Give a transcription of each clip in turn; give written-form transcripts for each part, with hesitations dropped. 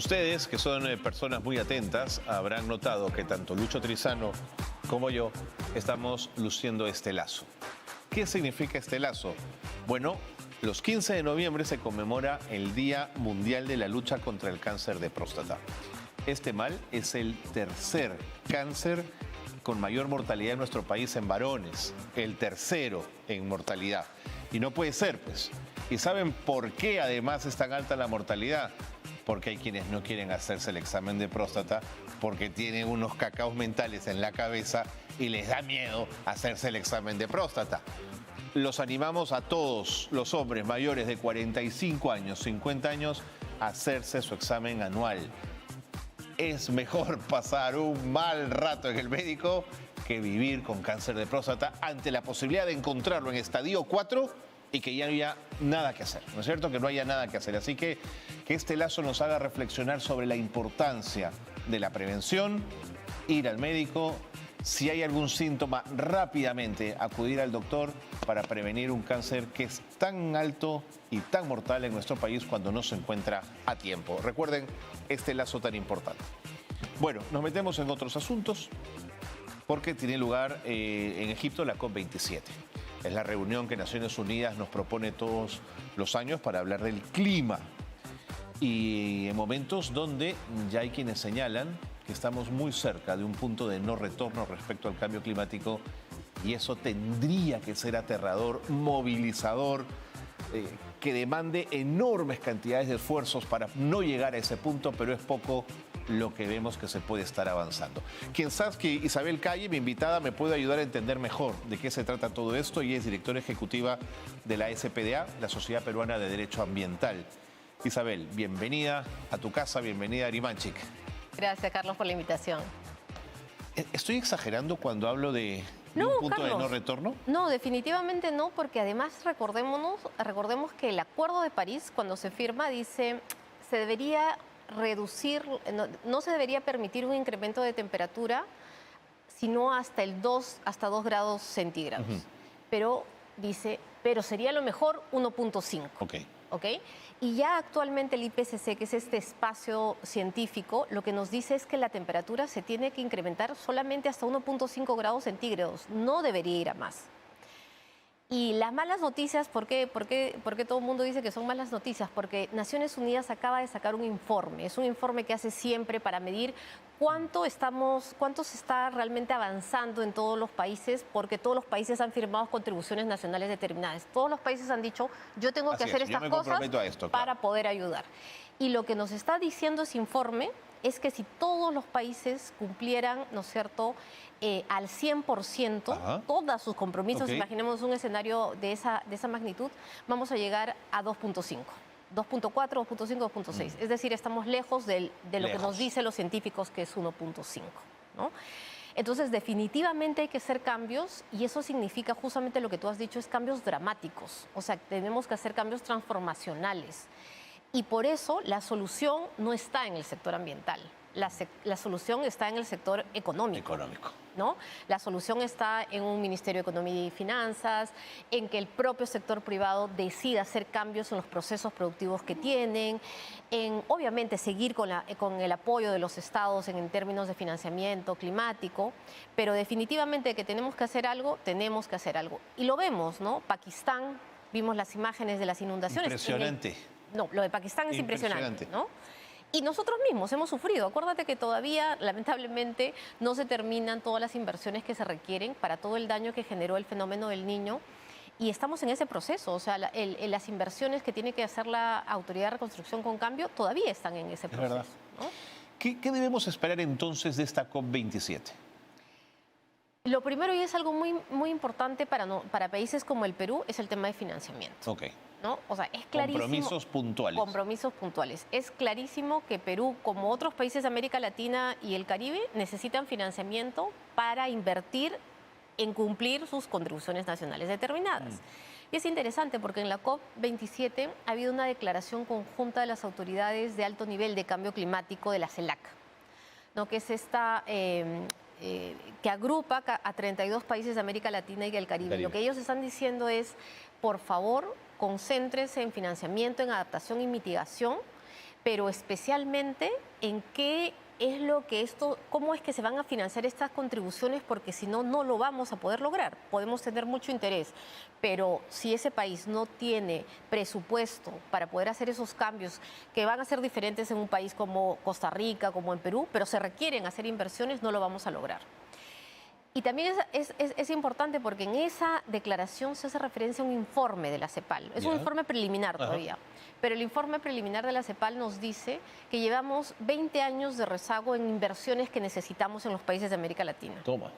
Ustedes, que son personas muy atentas, habrán notado que tanto Lucho Trizano como yo estamos luciendo este lazo. ¿Qué significa este lazo? Bueno, los 15 de noviembre se conmemora el Día Mundial de la Lucha contra el Cáncer de Próstata. Este mal es el tercer cáncer con mayor mortalidad en nuestro país en varones, el tercero en mortalidad. Y no puede ser, pues. ¿Y saben por qué además es tan alta la mortalidad? Porque hay quienes no quieren hacerse el examen de próstata porque tienen unos cacaos mentales en la cabeza y les da miedo hacerse el examen de próstata. Los animamos a todos los hombres mayores de 45 años, 50 años, a hacerse su examen anual. Es mejor pasar un mal rato en el médico que vivir con cáncer de próstata ante la posibilidad de encontrarlo en estadio 4 y que ya no haya nada que hacer, ¿no es cierto? Que no haya nada que hacer. Así que este lazo nos haga reflexionar sobre la importancia de la prevención, ir al médico, si hay algún síntoma, rápidamente acudir al doctor para prevenir un cáncer que es tan alto y tan mortal en nuestro país cuando no se encuentra a tiempo. Recuerden este lazo tan importante. Bueno, nos metemos en otros asuntos porque tiene lugar en Egipto la COP27. Es la reunión que Naciones Unidas nos propone todos los años para hablar del clima. Y en momentos donde ya hay quienes señalan que estamos muy cerca de un punto de no retorno respecto al cambio climático, y eso tendría que ser aterrador, movilizador, que demande enormes cantidades de esfuerzos para no llegar a ese punto, pero es poco lo que vemos que se puede estar avanzando. Quien sabe que Isabel Calle, mi invitada, me puede ayudar a entender mejor de qué se trata todo esto, y es directora ejecutiva de la SPDA, la Sociedad Peruana de Derecho Ambiental. Isabel, bienvenida a tu casa, bienvenida a Arimanchik. Gracias, Carlos, por la invitación. ¿Estoy exagerando cuando hablo de un punto Carlos, de no retorno? No, definitivamente no, porque además recordemos que el Acuerdo de París, cuando se firma, dice se debería reducir, no se debería permitir un incremento de temperatura, sino hasta 2 grados centígrados. Pero dice, pero sería lo mejor 1.5. ¿Ok? Y ya actualmente el IPCC, que es este espacio científico, lo que nos dice es que la temperatura se tiene que incrementar solamente hasta 1.5 grados centígrados, no debería ir a más. Y las malas noticias, ¿por qué todo el mundo dice que son malas noticias? Porque Naciones Unidas acaba de sacar un informe. Es un informe que hace siempre para medir cuánto se está realmente avanzando en todos los países, porque todos los países han firmado contribuciones nacionales determinadas. Todos los países han dicho, yo tengo que hacer estas cosas para poder ayudar. Y lo que nos está diciendo ese informe es que si todos los países cumplieran, ¿no es cierto?, al 100%, todos sus compromisos, imaginemos un escenario de esa magnitud, vamos a llegar a 2.5. 2.4, 2.5, 2.6. Es decir, estamos lejos de lo que nos dicen los científicos, que es 1.5, ¿no? Entonces, definitivamente hay que hacer cambios, y eso significa justamente lo que tú has dicho, es cambios dramáticos. O sea, tenemos que hacer cambios transformacionales. Y por eso la solución no está en el sector ambiental. La solución está en el sector económico. ¿No? La solución está en un Ministerio de Economía y Finanzas, en que el propio sector privado decida hacer cambios en los procesos productivos que tienen, en obviamente seguir con el apoyo de los estados en términos de financiamiento climático, pero definitivamente que tenemos que hacer algo, tenemos que hacer algo. Y lo vemos, ¿no? Pakistán, vimos las imágenes de las inundaciones. Impresionante. No, lo de Pakistán es impresionante, ¿no? Y nosotros mismos hemos sufrido. Acuérdate que todavía, lamentablemente, no se terminan todas las inversiones que se requieren para todo el daño que generó el fenómeno del Niño. Y estamos en ese proceso. O sea, las inversiones que tiene que hacer la Autoridad de Reconstrucción con Cambio todavía están en ese proceso. Es verdad. ¿No? ¿Qué debemos esperar entonces de esta COP27? Lo primero, y es algo muy importante para países como el Perú, es el tema de financiamiento. ¿No? O sea, es clarísimo. Compromisos puntuales. Compromisos puntuales. Es clarísimo que Perú, como otros países de América Latina y el Caribe, necesitan financiamiento para invertir en cumplir sus contribuciones nacionales determinadas. Y es interesante porque en la COP27 ha habido una declaración conjunta de las autoridades de alto nivel de cambio climático de la CELAC, ¿no? Que es esta que agrupa a 32 países de América Latina y el Caribe. Lo que ellos están diciendo es, por favor, concéntrense en financiamiento, en adaptación y mitigación, pero especialmente en qué es lo que cómo es que se van a financiar estas contribuciones, porque si no, no lo vamos a poder lograr. Podemos tener mucho interés, pero si ese país no tiene presupuesto para poder hacer esos cambios que van a ser diferentes en un país como Costa Rica, como en Perú, pero se requieren hacer inversiones, no lo vamos a lograr. Y también es importante porque en esa declaración se hace referencia a un informe de la CEPAL. Es un informe preliminar todavía. Pero el informe preliminar de la CEPAL nos dice que llevamos 20 años de rezago en inversiones que necesitamos en los países de América Latina. Toma.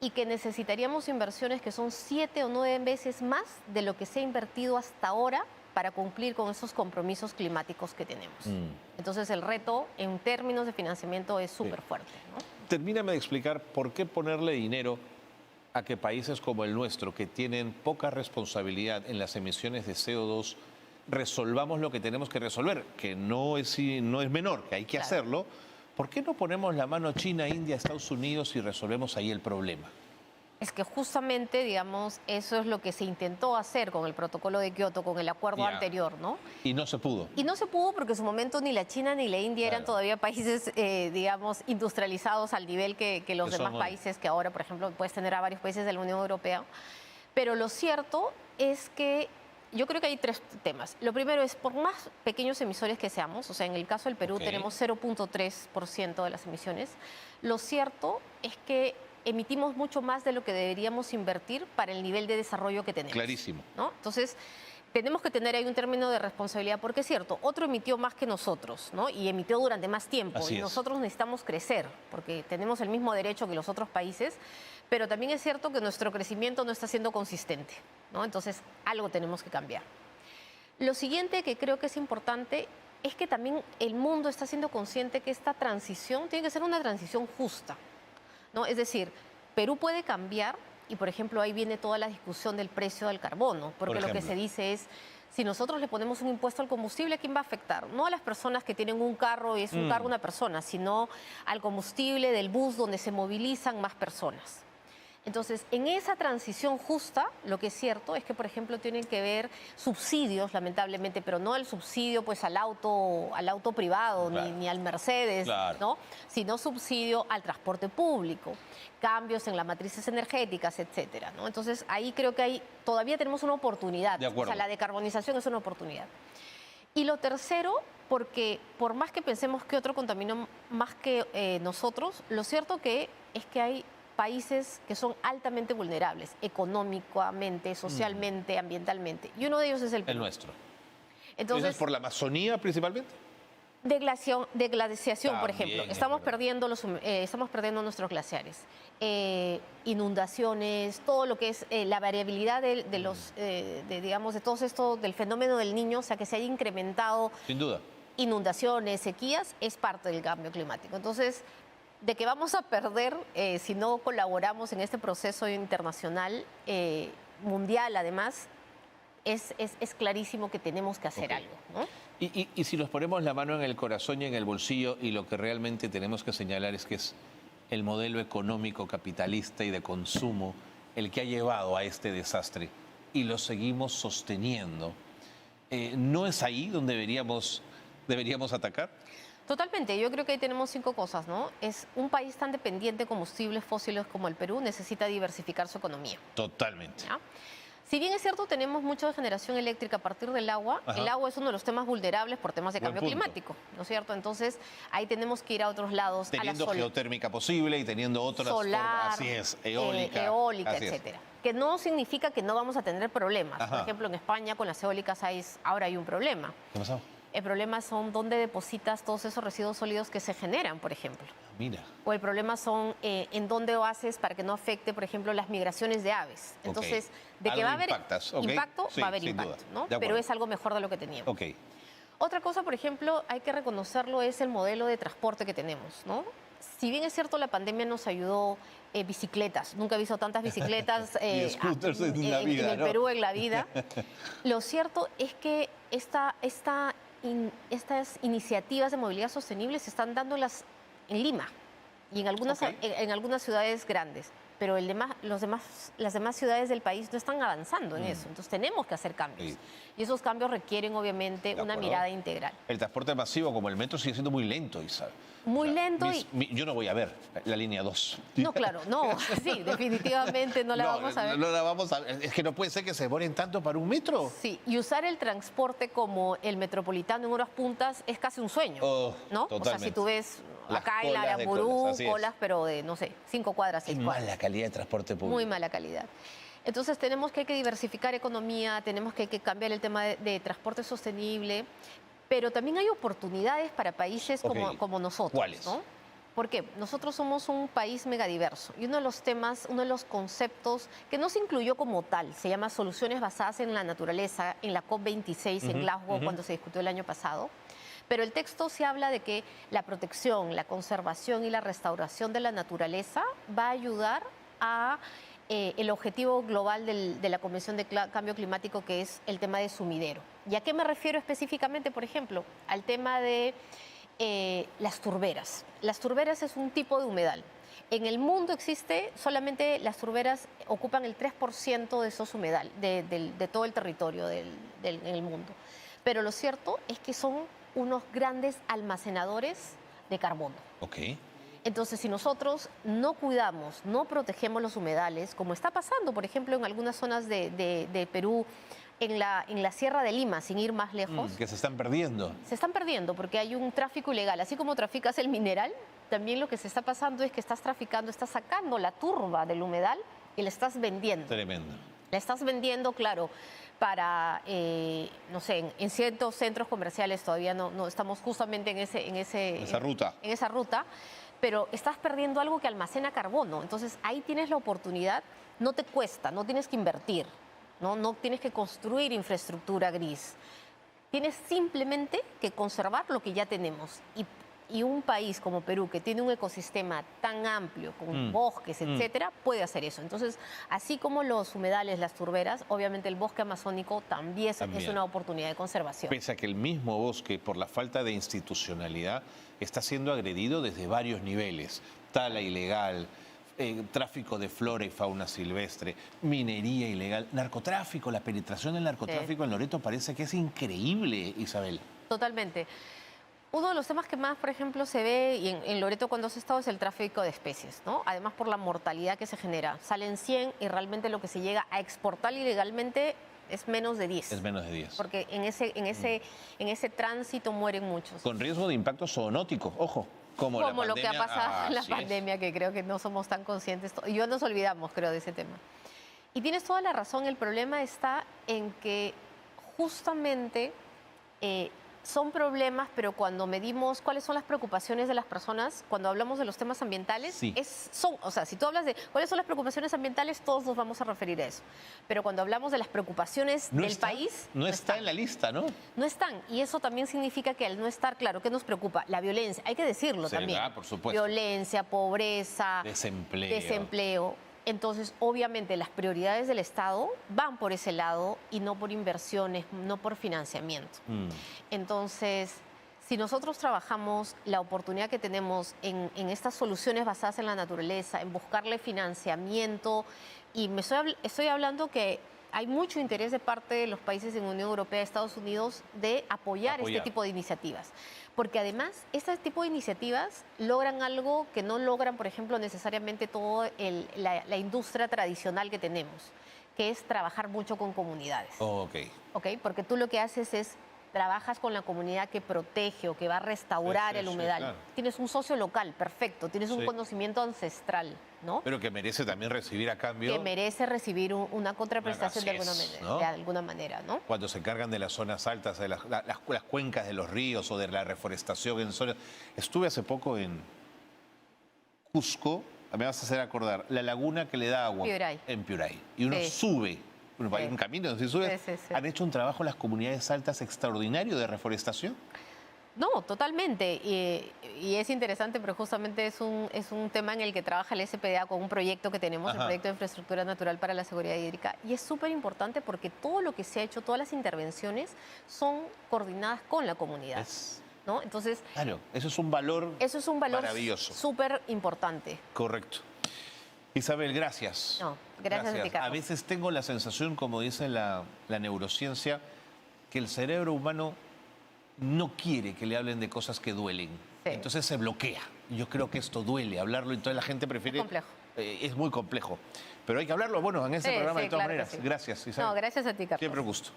Y que necesitaríamos inversiones que son 7 o 9 veces más de lo que se ha invertido hasta ahora para cumplir con esos compromisos climáticos que tenemos. Entonces el reto en términos de financiamiento es súper fuerte, ¿no? Termíname de explicar por qué ponerle dinero a que países como el nuestro, que tienen poca responsabilidad en las emisiones de CO2, resolvamos lo que tenemos que resolver, que no es menor, que hay que hacerlo. ¿Por qué no ponemos la mano China, India, Estados Unidos y resolvemos ahí el problema? Es que justamente, digamos, eso es lo que se intentó hacer con el protocolo de Kioto, con el acuerdo anterior, ¿no? Y no se pudo. Y no se pudo porque en su momento ni la China ni la India eran todavía países, digamos, industrializados al nivel que los demás países, que ahora, por ejemplo, puedes tener a varios países de la Unión Europea. Pero lo cierto es que yo creo que hay 3 temas. Lo primero es, por más pequeños emisores que seamos, o sea, en el caso del Perú tenemos 0.3% de las emisiones, lo cierto es que emitimos mucho más de lo que deberíamos invertir para el nivel de desarrollo que tenemos. Clarísimo. ¿No? Entonces, tenemos que tener ahí un término de responsabilidad, porque es cierto, otro emitió más que nosotros, ¿no? Y emitió durante más tiempo. Así y es. nosotros necesitamos crecer, porque tenemos el mismo derecho que los otros países, pero también es cierto que nuestro crecimiento no está siendo consistente, ¿no? Entonces, algo tenemos que cambiar. Lo siguiente que creo que es importante es que también el mundo está siendo consciente que esta transición tiene que ser una transición justa, ¿no? Es decir, Perú puede cambiar y, por ejemplo, ahí viene toda la discusión del precio del carbono, porque lo que se dice es, si nosotros le ponemos un impuesto al combustible, ¿a quién va a afectar? No a las personas que tienen un carro y es un carro una persona, sino al combustible del bus donde se movilizan más personas. Entonces, en esa transición justa, lo que es cierto es que, por ejemplo, tienen que ver subsidios, lamentablemente, pero no el subsidio pues al auto privado, ni al Mercedes, ¿no? Sino subsidio al transporte público, cambios en las matrices energéticas, etcétera, ¿no? Entonces, ahí creo que todavía tenemos una oportunidad. De acuerdo. O sea, la decarbonización es una oportunidad. Y lo tercero, porque por más que pensemos que otro contaminó más que nosotros, lo cierto es que hay países que son altamente vulnerables, económicamente, socialmente, ambientalmente. Y uno de ellos es el Perú. El nuestro. Entonces, ¿Es por la Amazonía principalmente? de glaciación, por También, ejemplo. es Estamos perdiendo nuestros glaciares. Inundaciones, todo lo que es la variabilidad de todo esto, del fenómeno del Niño, o sea, que se haya incrementado. Sin duda. Inundaciones, sequías, es parte del cambio climático. Entonces, de que vamos a perder si no colaboramos en este proceso internacional, mundial además, es clarísimo que tenemos que hacer algo, ¿no? Y si nos ponemos la mano en el corazón y en el bolsillo, y lo que realmente tenemos que señalar es que es el modelo económico capitalista y de consumo el que ha llevado a este desastre, y lo seguimos sosteniendo, ¿no es ahí donde deberíamos atacar? Totalmente, yo creo que ahí tenemos 5 cosas, ¿no? Es un país tan dependiente de combustibles fósiles como el Perú, necesita diversificar su economía. Totalmente. ¿Ya? Si bien es cierto, tenemos mucha generación eléctrica a partir del agua, el agua es uno de los temas vulnerables por temas de cambio climático, ¿no es cierto? Entonces, ahí tenemos que ir a otros lados. Teniendo a la geotérmica posible y teniendo otras solar, así es, eólica, así etcétera. Que no significa que no vamos a tener problemas. Por ejemplo, en España con las eólicas ahora hay un problema. ¿Qué pasó? El problema son dónde depositas todos esos residuos sólidos que se generan, por ejemplo. Mira. O el problema son en dónde lo haces para que no afecte, por ejemplo, las migraciones de aves. Entonces, de que va a haber impacto, sí, va a haber sin impacto, duda. ¿no? Pero es algo mejor de lo que teníamos. Ok. Otra cosa, por ejemplo, hay que reconocerlo, es el modelo de transporte que tenemos, ¿no? Si bien es cierto, la pandemia nos ayudó bicicletas. Nunca he visto tantas bicicletas y scooters en la vida, en el ¿no? Perú en la vida. Lo cierto es que estas iniciativas de movilidad sostenible se están dando en Lima y en algunas ciudades grandes. pero las demás ciudades del país no están avanzando en eso. Entonces tenemos que hacer cambios. Sí. Y esos cambios requieren obviamente una mirada integral. El transporte masivo como el metro sigue siendo muy lento, Isabel. Muy lento yo no voy a ver la línea 2. No, claro, no, sí, definitivamente no la vamos a ver. No la vamos a ver. Es que no puede ser que se demoren tanto para un metro. Sí, y usar el transporte como el metropolitano en horas puntas es casi un sueño, ¿no? Totalmente. O sea, si tú ves Las acá en la colas de Aramburú, colas, colas, pero de, no sé, 5 cuadras, 6 cuadras. Mala calidad de transporte público. Muy mala calidad. Entonces tenemos que hay que diversificar economía, tenemos que cambiar el tema de transporte sostenible, pero también hay oportunidades para países como nosotros. ¿Cuáles? ¿No? ¿Por qué? Nosotros somos un país megadiverso y uno de los temas, uno de los conceptos que no se incluyó como tal, se llama soluciones basadas en la naturaleza en la COP26 en Glasgow cuando se discutió el año pasado. Pero el texto se habla de que la protección, la conservación y la restauración de la naturaleza va a ayudar a el objetivo global de la Convención de Cambio Climático, que es el tema de sumidero. ¿Y a qué me refiero específicamente, por ejemplo? Al tema de las turberas. Las turberas es un tipo de humedal. En el mundo existe, solamente las turberas ocupan el 3% de esos humedal, de todo el territorio en el mundo. Pero lo cierto es que son unos grandes almacenadores de carbono. Ok. Entonces, si nosotros no cuidamos, no protegemos los humedales, como está pasando, por ejemplo, en algunas zonas de Perú, en la Sierra de Lima, sin ir más lejos. Que se están perdiendo. Se están perdiendo porque hay un tráfico ilegal. Así como traficas el mineral, también lo que se está pasando es que estás traficando, estás sacando la turba del humedal y la estás vendiendo. Tremendo. La estás vendiendo, claro, para, no sé, en ciertos centros comerciales todavía no estamos justamente en esa ruta, pero estás perdiendo algo que almacena carbono. Entonces ahí tienes la oportunidad, no te cuesta, no tienes que invertir, no tienes que construir infraestructura gris. Tienes simplemente que conservar lo que ya tenemos. Y un país como Perú, que tiene un ecosistema tan amplio, con bosques, etcétera, puede hacer eso. Entonces, así como los humedales, las turberas, obviamente el bosque amazónico también es una oportunidad de conservación. Pese a que el mismo bosque, por la falta de institucionalidad, está siendo agredido desde varios niveles. Tala ilegal, tráfico de flora y fauna silvestre, minería ilegal, narcotráfico. La penetración del narcotráfico en Loreto parece que es increíble, Isabel. Totalmente. Uno de los temas que más, por ejemplo, se ve y en Loreto cuando has estado es el tráfico de especies, ¿no? Además por la mortalidad que se genera. Salen 100 y realmente lo que se llega a exportar ilegalmente es menos de 10. Es menos de 10. Porque en ese tránsito mueren muchos. Con riesgo de impacto zoonótico, ojo. Como lo que ha pasado en la pandemia, que creo que no somos tan conscientes. Y yo nos olvidamos, creo, de ese tema. Y tienes toda la razón, el problema está en que justamente son problemas, pero cuando medimos cuáles son las preocupaciones de las personas, cuando hablamos de los temas ambientales, o sea, si tú hablas de cuáles son las preocupaciones ambientales, todos nos vamos a referir a eso. Pero cuando hablamos de las preocupaciones del país... No está en la lista, ¿no? No están. Y eso también significa que al no estar, claro, ¿qué nos preocupa? La violencia, hay que decirlo también. Por supuesto. Violencia, pobreza, desempleo. Entonces, obviamente, las prioridades del Estado van por ese lado y no por inversiones, no por financiamiento. Entonces, si nosotros trabajamos la oportunidad que tenemos en estas soluciones basadas en la naturaleza, en buscarle financiamiento, y estoy hablando que hay mucho interés de parte de los países de la Unión Europea, Estados Unidos, de apoyar este tipo de iniciativas. Porque además, este tipo de iniciativas logran algo que no logran, por ejemplo, necesariamente toda la industria tradicional que tenemos, que es trabajar mucho con comunidades. Ok, porque tú lo que haces es trabajas con la comunidad que protege o que va a restaurar el humedal. Claro. Tienes un socio local, perfecto, tienes un conocimiento ancestral, ¿no? Pero que merece también recibir a cambio... Que merece recibir una contraprestación de alguna manera, ¿no? Cuando se encargan de las zonas altas, de las cuencas de los ríos o de la reforestación en zonas... Estuve hace poco en Cusco, me vas a hacer acordar, la laguna que le da agua en Piuray. Y uno sube... Hay un camino donde se sube. ¿Han hecho un trabajo las comunidades altas extraordinario de reforestación? No, totalmente. Y es interesante, pero justamente es un tema en el que trabaja el SPDA con un proyecto que tenemos, el proyecto de infraestructura natural para la seguridad hídrica. Y es súper importante porque todo lo que se ha hecho, todas las intervenciones son coordinadas con la comunidad. ¿No? Entonces, claro, eso es un valor maravilloso. Súper importante. Correcto. Isabel, gracias. No, gracias a ti, Carlos. A veces tengo la sensación, como dice la neurociencia, que el cerebro humano no quiere que le hablen de cosas que duelen. Sí. Entonces se bloquea. Yo creo que esto duele, hablarlo, entonces la gente prefiere... Es complejo. Es muy complejo. Pero hay que hablarlo, bueno, en este Sí, programa sí, de todas claro que maneras. sí. Gracias, Isabel. No, gracias a ti, Carlos. Siempre un gusto.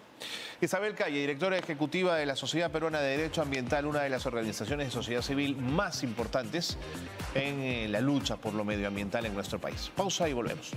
Isabel Calle, directora ejecutiva de la Sociedad Peruana de Derecho Ambiental, una de las organizaciones de sociedad civil más importantes en la lucha por lo medioambiental en nuestro país. Pausa y volvemos.